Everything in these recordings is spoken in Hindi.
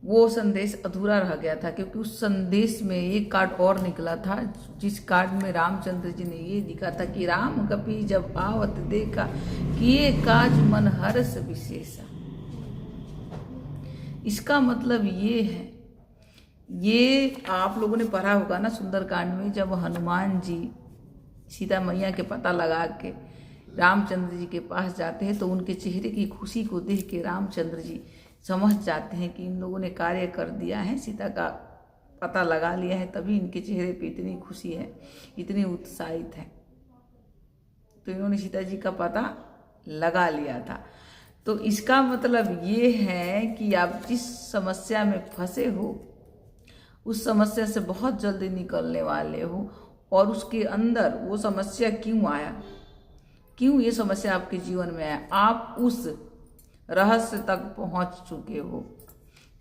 वो संदेश अधूरा रह गया था, क्योंकि उस संदेश में एक कार्ड और निकला था, जिस कार्ड में रामचंद्र जी ने ये लिखा था कि राम कपि जब आवत देखा किए काज मन हर्ष विशेषा। इसका मतलब ये है, ये आप लोगों ने पढ़ा होगा ना सुंदरकांड में, जब हनुमान जी सीता मैया के पता लगा के रामचंद्र जी के पास जाते हैं तो उनके चेहरे की खुशी को देख के रामचंद्र जी समझ जाते हैं कि इन लोगों ने कार्य कर दिया है, सीता का पता लगा लिया है, तभी इनके चेहरे पे इतनी खुशी है, इतनी उत्साहित है। तो इन्होंने सीता जी का पता लगा लिया था। तो इसका मतलब ये है कि आप जिस समस्या में फंसे हो उस समस्या से बहुत जल्दी निकलने वाले हो, और उसके अंदर वो समस्या क्यों आया, क्यों ये समस्या आपके जीवन में आया, आप उस रहस्य तक पहुंच चुके हो।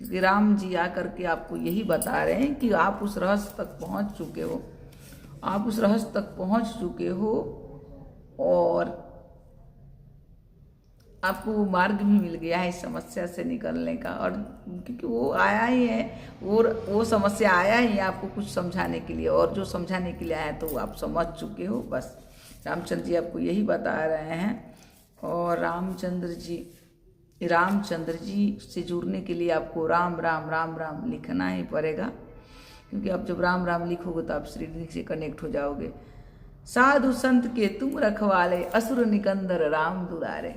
क्योंकि राम जी आकर के आपको यही बता रहे हैं कि आप उस रहस्य तक पहुंच चुके हो, आप उस रहस्य तक पहुंच चुके हो, और आपको वो मार्ग भी मिल गया है इस समस्या से निकलने का। और क्योंकि वो आया ही है, वो समस्या आया ही है आपको कुछ समझाने के लिए, और जो समझाने के लिए आया तो आप समझ चुके हो। बस रामचंद्र जी आपको यही बता रहे हैं। और रामचंद्र जी से जुड़ने के लिए आपको राम राम राम राम लिखना ही पड़ेगा, क्योंकि आप जब राम राम लिखोगे तो आप श्री से कनेक्ट हो जाओगे। साधु संत के तुम रखवाले, असुर निकंदर राम दुलारे।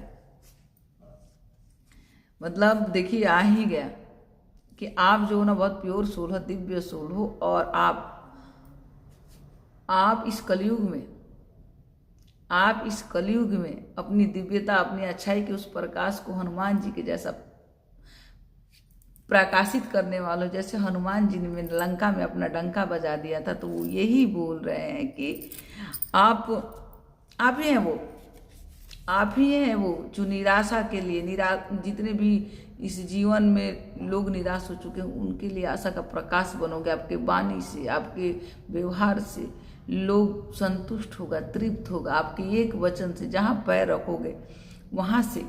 मतलब देखिए आ ही गया कि आप जो ना बहुत प्योर सोल हो, दिव्य सोल हो, और आप इस कलयुग में अपनी दिव्यता, अपनी अच्छाई के उस प्रकाश को हनुमान जी के जैसा प्रकाशित करने वालों, जैसे हनुमान जी ने लंका में अपना डंका बजा दिया था। तो वो यही बोल रहे हैं कि आप ही हैं वो जो निराशा के लिए, जितने भी इस जीवन में लोग निराश हो चुके हैं उनके लिए आशा का प्रकाश बनोगे। आपके वाणी से, आपके व्यवहार से लोग संतुष्ट होगा, तृप्त होगा। आपके एक वचन से जहाँ पैर रखोगे वहाँ से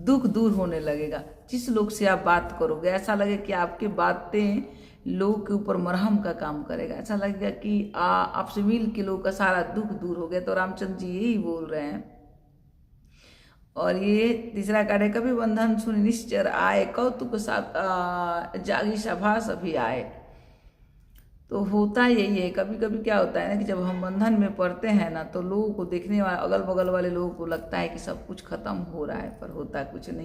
दुख दूर होने लगेगा। जिस लोग से आप बात करोगे ऐसा लगे कि आपकी बातें लोगों के ऊपर मरहम का काम करेगा, ऐसा लगेगा कि आपसे मिल के लोगों का सारा दुख दूर हो गया। तो रामचंद्र जी यही बोल रहे हैं। और ये तीसरा कार्ड है, कभी बंधन सुन निश्चर आए, कौतुक जागी सभा सभी आए। तो होता यही है, कभी कभी क्या होता है ना कि जब हम बंधन में पड़ते हैं ना, तो लोगों को देखने वाले, अगल बगल वाले लोगों को लगता है कि सब कुछ खत्म हो रहा है, पर होता कुछ नहीं।